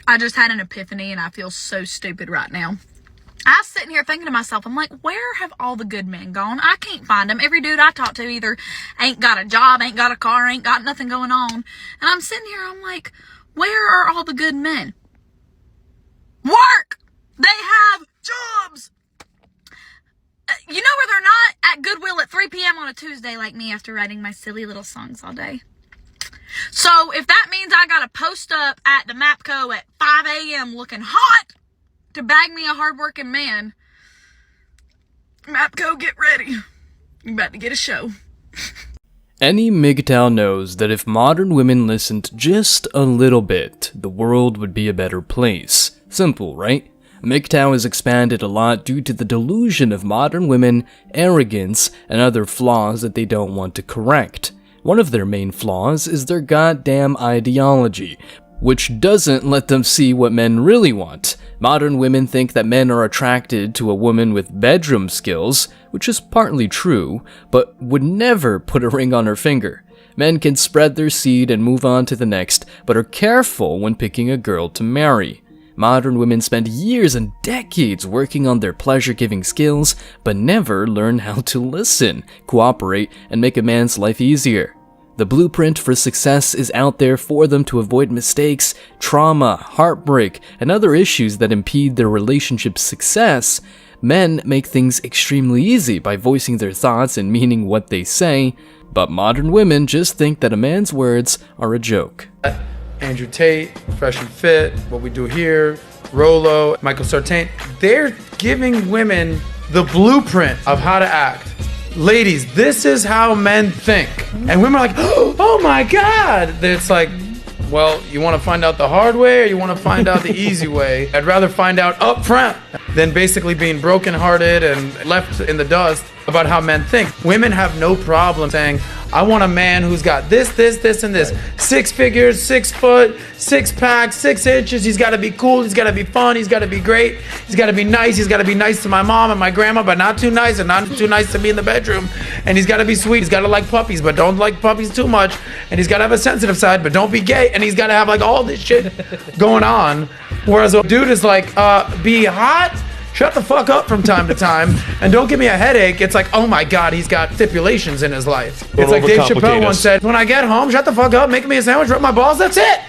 I just had an epiphany and I feel so stupid right now. I was sitting here thinking to myself, I'm like, where have all the good men gone? I can't find them. Every dude I talk to either ain't got a job, ain't got a car, ain't got nothing going on. And I'm sitting here, I'm like, where are all the good men? Work! They have jobs! You know where they're not? At Goodwill at 3 p.m. on a Tuesday like me after writing my silly little songs all day. So if that means I gotta post up at the MAPCO at 5 a.m. looking hot to bag me a hard-working man, MAPCO, get ready. I'm about to get a show. Any MGTOW knows that if modern women listened just a little bit, the world would be a better place. Simple, right? MGTOW has expanded a lot due to the delusion of modern women, arrogance, and other flaws that they don't want to correct. One of their main flaws is their goddamn ideology, which doesn't let them see what men really want. Modern women think that men are attracted to a woman with bedroom skills, which is partly true, but would never put a ring on her finger. Men can spread their seed and move on to the next, but are careful when picking a girl to marry. Modern women spend years and decades working on their pleasure-giving skills, but never learn how to listen, cooperate, and make a man's life easier. The blueprint for success is out there for them to avoid mistakes, trauma, heartbreak, and other issues that impede their relationship's success. Men make things extremely easy by voicing their thoughts and meaning what they say, but modern women just think that a man's words are a joke. Andrew Tate, Fresh and Fit, What We Do Here, Rolo, Michael Sartain, they're giving women the blueprint of how to act. Ladies, this is how men think. And women are like, oh my God. It's like, well, you want to find out the hard way or you want to find out the easy way? I'd rather find out up front than basically being brokenhearted and left in the dust about how men think. Women have no problem saying, I want a man who's got this, and this. 6 figures, 6 foot, 6 pack, 6 inches. He's got to be cool. He's got to be fun. He's got to be great. He's got to be nice. He's got to be nice to my mom and my grandma, but not too nice and not too nice to me in the bedroom. And he's got to be sweet. He's got to like puppies, but don't like puppies too much. And he's got to have a sensitive side, but don't be gay. And he's got to have like all this shit going on. Whereas a dude is like, be hot, shut the fuck up from time to time, and don't give me a headache. It's like, oh my God, he's got stipulations in his life. It's like Dave Chappelle once said, when I get home, shut the fuck up, make me a sandwich, rub my balls, that's it.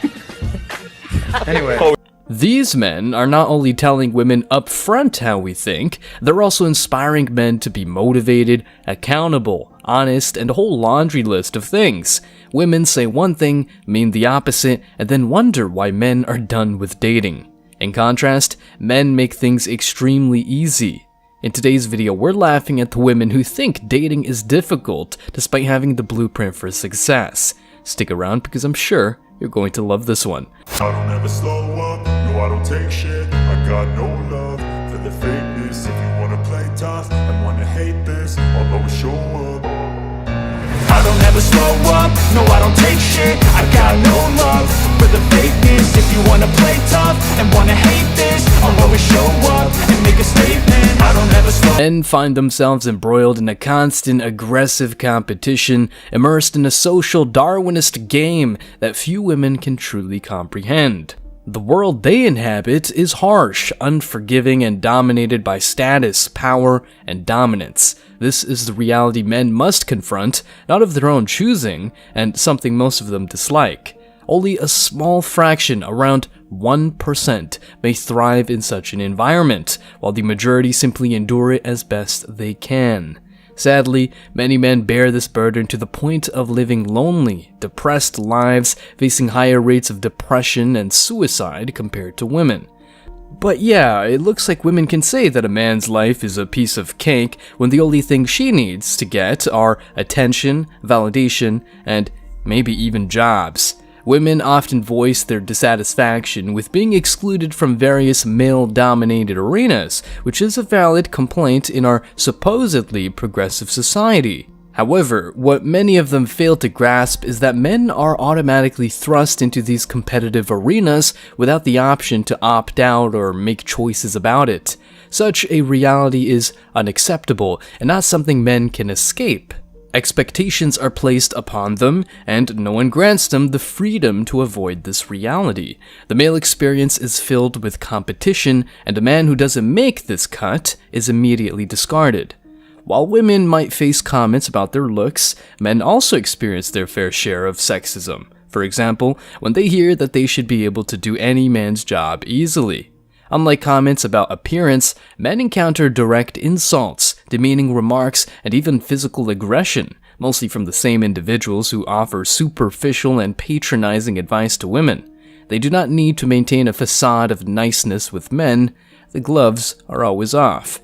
Anyway. These men are not only telling women up front how we think, they're also inspiring men to be motivated, accountable, honest, and a whole laundry list of things. Women say one thing, mean the opposite, and then wonder why men are done with dating. In contrast, men make things extremely easy. In today's video, we're laughing at the women who think dating is difficult despite having the blueprint for success. Stick around because I'm sure you're going to love this one. I don't ever slow up, no I don't take shit. I got no love for the fakeness. If you wanna play tough and wanna hate this, I'll always show up. I don't ever slow up, no I don't take shit. I got no love for the fakeness. If you wanna play tough and wanna hate this, I'll always show up and make a statement. I don't ever slow up. Men find themselves embroiled in a constant aggressive competition, immersed in a social Darwinist game that few women can truly comprehend. The world they inhabit is harsh, unforgiving, and dominated by status, power, and dominance. This is the reality men must confront, not of their own choosing, and something most of them dislike. Only a small fraction, around 1%, may thrive in such an environment, while the majority simply endure it as best they can. Sadly, many men bear this burden to the point of living lonely, depressed lives, facing higher rates of depression and suicide compared to women. But yeah, it looks like women can say that a man's life is a piece of cake when the only thing she needs to get are attention, validation, and maybe even jobs. Women often voice their dissatisfaction with being excluded from various male-dominated arenas, which is a valid complaint in our supposedly progressive society. However, what many of them fail to grasp is that men are automatically thrust into these competitive arenas without the option to opt out or make choices about it. Such a reality is unacceptable and not something men can escape. Expectations are placed upon them, and no one grants them the freedom to avoid this reality. The male experience is filled with competition, and a man who doesn't make this cut is immediately discarded. While women might face comments about their looks, men also experience their fair share of sexism. For example, when they hear that they should be able to do any man's job easily. Unlike comments about appearance, men encounter direct insults, demeaning remarks, and even physical aggression, mostly from the same individuals who offer superficial and patronizing advice to women. They do not need to maintain a facade of niceness with men. The gloves are always off.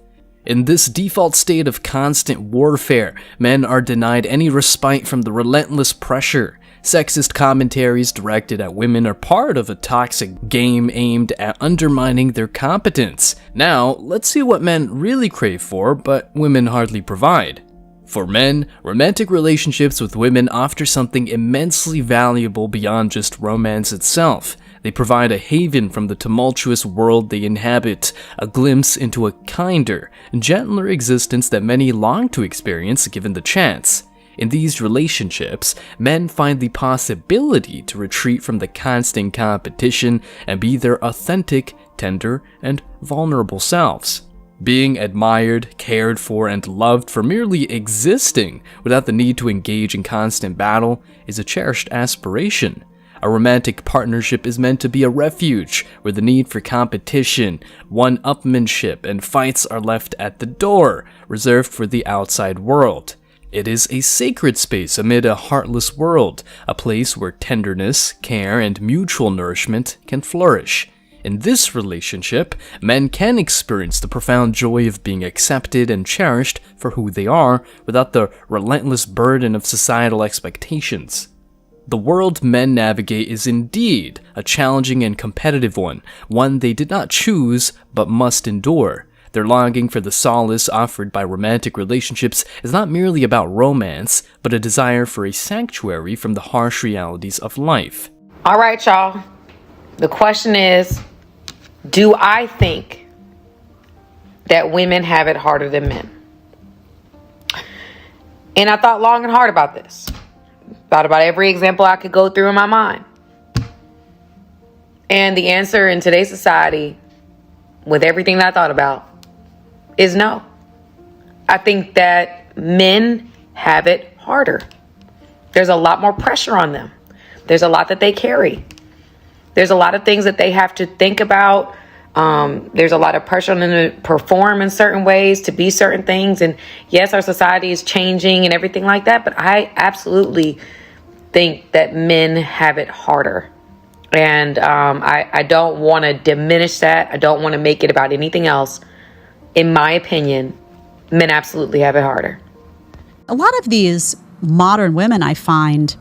In this default state of constant warfare, men are denied any respite from the relentless pressure. Sexist commentaries directed at women are part of a toxic game aimed at undermining their competence. Now, let's see what men really crave for, but women hardly provide. For men, romantic relationships with women offer something immensely valuable beyond just romance itself. They provide a haven from the tumultuous world they inhabit, a glimpse into a kinder, gentler existence that many long to experience given the chance. In these relationships, men find the possibility to retreat from the constant competition and be their authentic, tender, and vulnerable selves. Being admired, cared for, and loved for merely existing without the need to engage in constant battle is a cherished aspiration. A romantic partnership is meant to be a refuge where the need for competition, one-upmanship, and fights are left at the door, reserved for the outside world. It is a sacred space amid a heartless world, a place where tenderness, care, and mutual nourishment can flourish. In this relationship, men can experience the profound joy of being accepted and cherished for who they are without the relentless burden of societal expectations. The world men navigate is indeed a challenging and competitive one they did not choose but must endure. Their longing for the solace offered by romantic relationships is not merely about romance, but a desire for a sanctuary from the harsh realities of life. All right, y'all. The question is, do I think that women have it harder than men? And I thought long and hard about this. Thought about every example I could go through in my mind. And the answer in today's society, with everything that I thought about, is no. I think that men have it harder. There's a lot more pressure on them. There's a lot that they carry. There's a lot of things that they have to think about. There's a lot of pressure on them to perform in certain ways, to be certain things. And yes, our society is changing and everything like that, but I absolutely think that men have it harder. And I don't want to diminish that. I don't want to make it about anything else. In my opinion, men absolutely have it harder. A lot of these modern women, I find,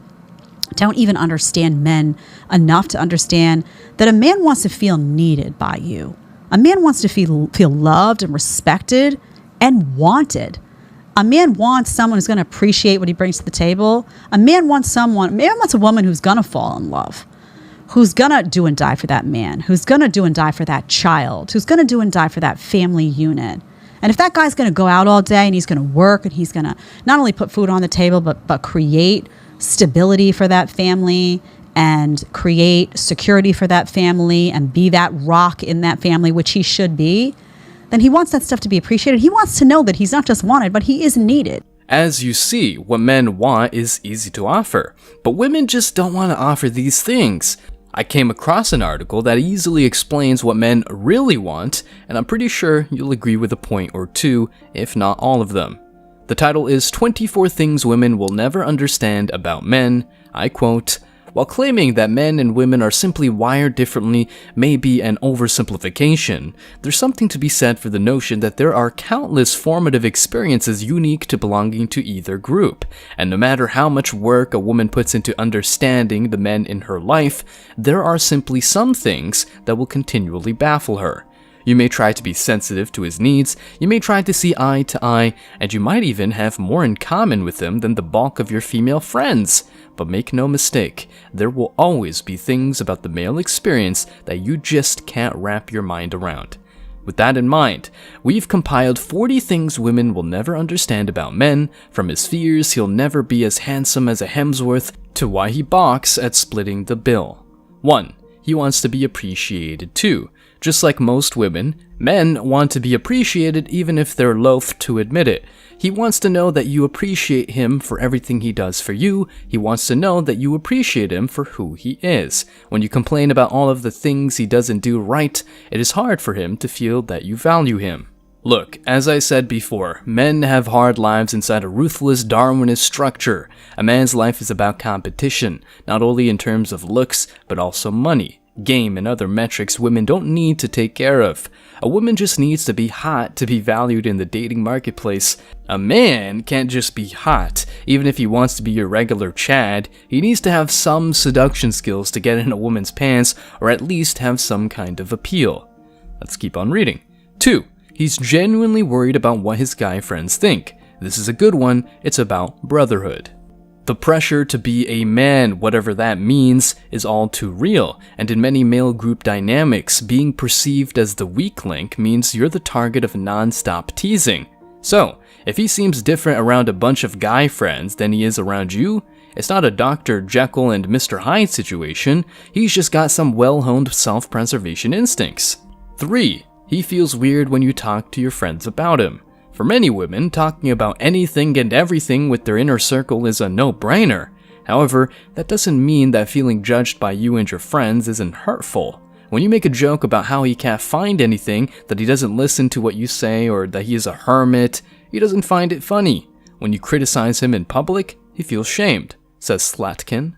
don't even understand men enough to understand that a man wants to feel needed by you. A man wants to feel loved and respected and wanted. A man wants someone who's going to appreciate what he brings to the table. A man wants a woman who's going to fall in love, who's going to do and die for that man, who's going to do and die for that child, who's going to do and die for that family unit. And if that guy's going to go out all day and he's going to work and he's going to not only put food on the table, but create stability for that family and create security for that family and be that rock in that family, which he should be, then he wants that stuff to be appreciated. He wants to know that he's not just wanted, but he is needed. As you see, what men want is easy to offer, but women just don't want to offer these things. I came across an article that easily explains what men really want, and I'm pretty sure you'll agree with a point or two, if not all of them. The title is 24 Things Women Will Never Understand About Men. I quote, "While claiming that men and women are simply wired differently may be an oversimplification, there's something to be said for the notion that there are countless formative experiences unique to belonging to either group, and no matter how much work a woman puts into understanding the men in her life, there are simply some things that will continually baffle her. You may try to be sensitive to his needs, you may try to see eye to eye, and you might even have more in common with him than the bulk of your female friends. But make no mistake, there will always be things about the male experience that you just can't wrap your mind around. With that in mind, we've compiled 40 things women will never understand about men, from his fears he'll never be as handsome as a Hemsworth to why he balks at splitting the bill. 1. He wants to be appreciated too. Just like most women, men want to be appreciated even if they're loath to admit it. He wants to know that you appreciate him for everything he does for you. He wants to know that you appreciate him for who he is. When you complain about all of the things he doesn't do right, it is hard for him to feel that you value him. Look, as I said before, men have hard lives inside a ruthless Darwinist structure. A man's life is about competition, not only in terms of looks, but also money, game, and other metrics women don't need to take care of. A woman just needs to be hot to be valued in the dating marketplace. A man can't just be hot. Even if he wants to be your regular Chad, he needs to have some seduction skills to get in a woman's pants, or at least have some kind of appeal. Let's keep on reading. 2. He's genuinely worried about what his guy friends think. This is a good one. It's about brotherhood. The pressure to be a man, whatever that means, is all too real, and in many male group dynamics, being perceived as the weak link means you're the target of non-stop teasing. So, if he seems different around a bunch of guy friends than he is around you, it's not a Dr. Jekyll and Mr. Hyde situation, he's just got some well-honed self-preservation instincts. 3. He feels weird when you talk to your friends about him. For many women, talking about anything and everything with their inner circle is a no-brainer. However, that doesn't mean that feeling judged by you and your friends isn't hurtful. When you make a joke about how he can't find anything, that he doesn't listen to what you say, or that he is a hermit, he doesn't find it funny. When you criticize him in public, he feels shamed, says Slatkin.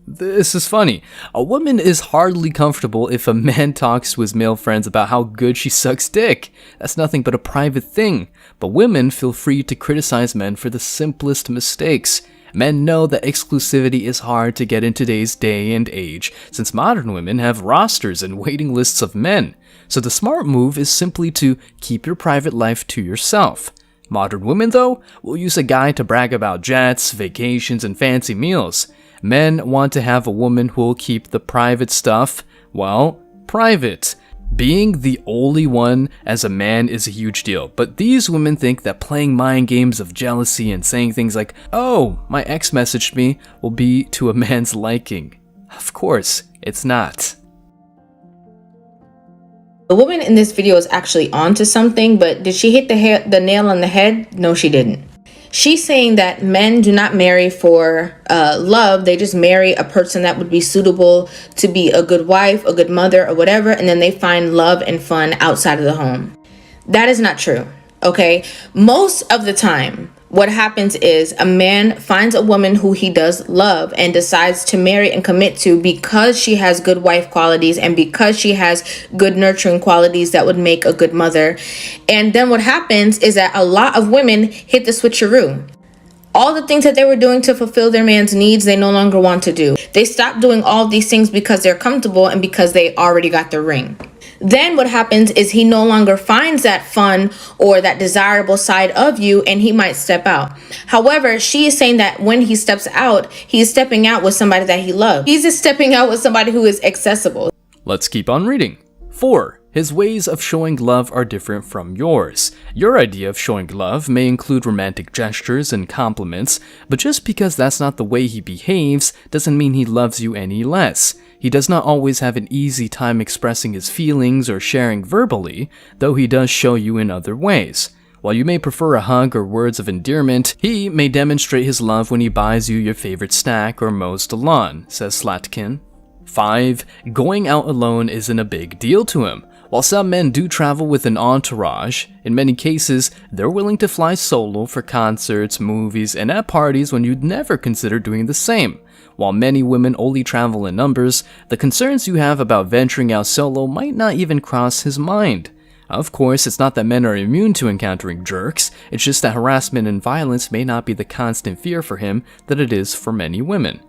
This is funny. A woman is hardly comfortable if a man talks to his male friends about how good she sucks dick. That's nothing but a private thing. But women feel free to criticize men for the simplest mistakes. Men know that exclusivity is hard to get in today's day and age, since modern women have rosters and waiting lists of men. So the smart move is simply to keep your private life to yourself. Modern women, though, will use a guy to brag about jets, vacations, and fancy meals. Men want to have a woman who will keep the private stuff, well, private. Being the only one as a man is a huge deal, but these women think that playing mind games of jealousy and saying things like, "Oh, my ex messaged me," will be to a man's liking. Of course, it's not. The woman in this video is actually onto something, but did she hit the nail on the head? No, she didn't. She's saying that men do not marry for love. They just marry a person that would be suitable to be a good wife, a good mother, or whatever, and then they find love and fun outside of the home. That is not true, okay? Most of the time, what happens is a man finds a woman who he does love and decides to marry and commit to because she has good wife qualities and because she has good nurturing qualities that would make a good mother. And then what happens is that a lot of women hit the switcheroo. All the things that they were doing to fulfill their man's needs, they no longer want to do. They stop doing all these things because they're comfortable and because they already got the ring. Then what happens is he no longer finds that fun or that desirable side of you, and he might step out. However, she is saying that when he steps out, he is stepping out with somebody that he loves. He's just stepping out with somebody who is accessible. Let's keep on reading. 4. His ways of showing love are different from yours. Your idea of showing love may include romantic gestures and compliments, but just because that's not the way he behaves doesn't mean he loves you any less. He does not always have an easy time expressing his feelings or sharing verbally, though he does show you in other ways. While you may prefer a hug or words of endearment, he may demonstrate his love when he buys you your favorite snack or mows the lawn, says Slatkin. 5. Going out alone isn't a big deal to him. While some men do travel with an entourage, in many cases, they're willing to fly solo for concerts, movies, and at parties when you'd never consider doing the same. While many women only travel in numbers, the concerns you have about venturing out solo might not even cross his mind. Of course, it's not that men are immune to encountering jerks, it's just that harassment and violence may not be the constant fear for him that it is for many women.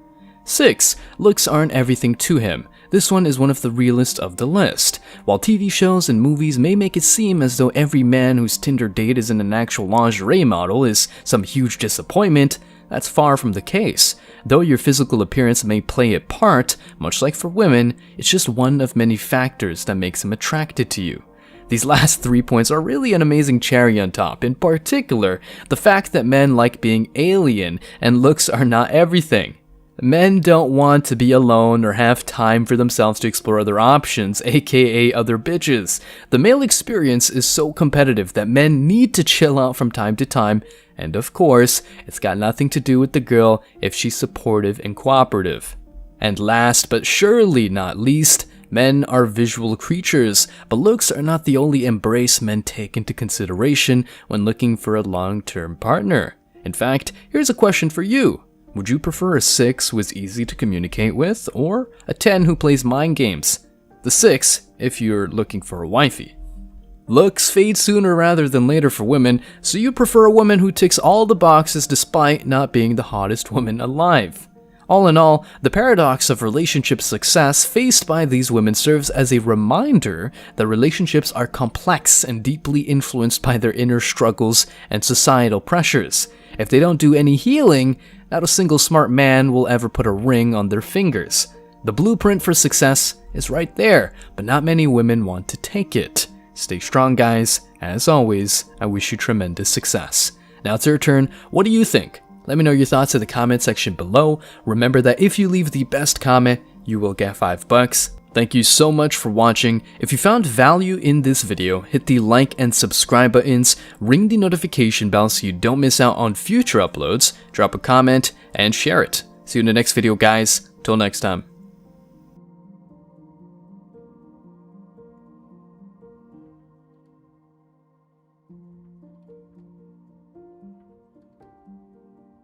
6. Looks aren't everything to him. This one is one of the realest of the list. While TV shows and movies may make it seem as though every man whose Tinder date isn't an actual lingerie model is some huge disappointment, that's far from the case. Though your physical appearance may play a part, much like for women, it's just one of many factors that makes him attracted to you. These last 3 points are really an amazing cherry on top, in particular, the fact that men like being alien and looks are not everything. Men don't want to be alone or have time for themselves to explore other options, aka other bitches. The male experience is so competitive that men need to chill out from time to time, and of course, it's got nothing to do with the girl if she's supportive and cooperative. And last but surely not least, men are visual creatures, but looks are not the only embrace men take into consideration when looking for a long-term partner. In fact, here's a question for you. Would you prefer a 6 who is easy to communicate with, or a 10 who plays mind games? The 6 if you're looking for a wifey. Looks fade sooner rather than later for women, so you prefer a woman who ticks all the boxes despite not being the hottest woman alive. All in all, the paradox of relationship success faced by these women serves as a reminder that relationships are complex and deeply influenced by their inner struggles and societal pressures. If they don't do any healing, not a single smart man will ever put a ring on their fingers. The blueprint for success is right there, but not many women want to take it. Stay strong, guys. As always, I wish you tremendous success. Now it's your turn. What do you think? Let me know your thoughts in the comment section below. Remember that if you leave the best comment, you will get $5. Thank you so much for watching. If you found value in this video, hit the like and subscribe buttons, ring the notification bell so you don't miss out on future uploads, drop a comment, and share it. See you in the next video, guys. Till next time.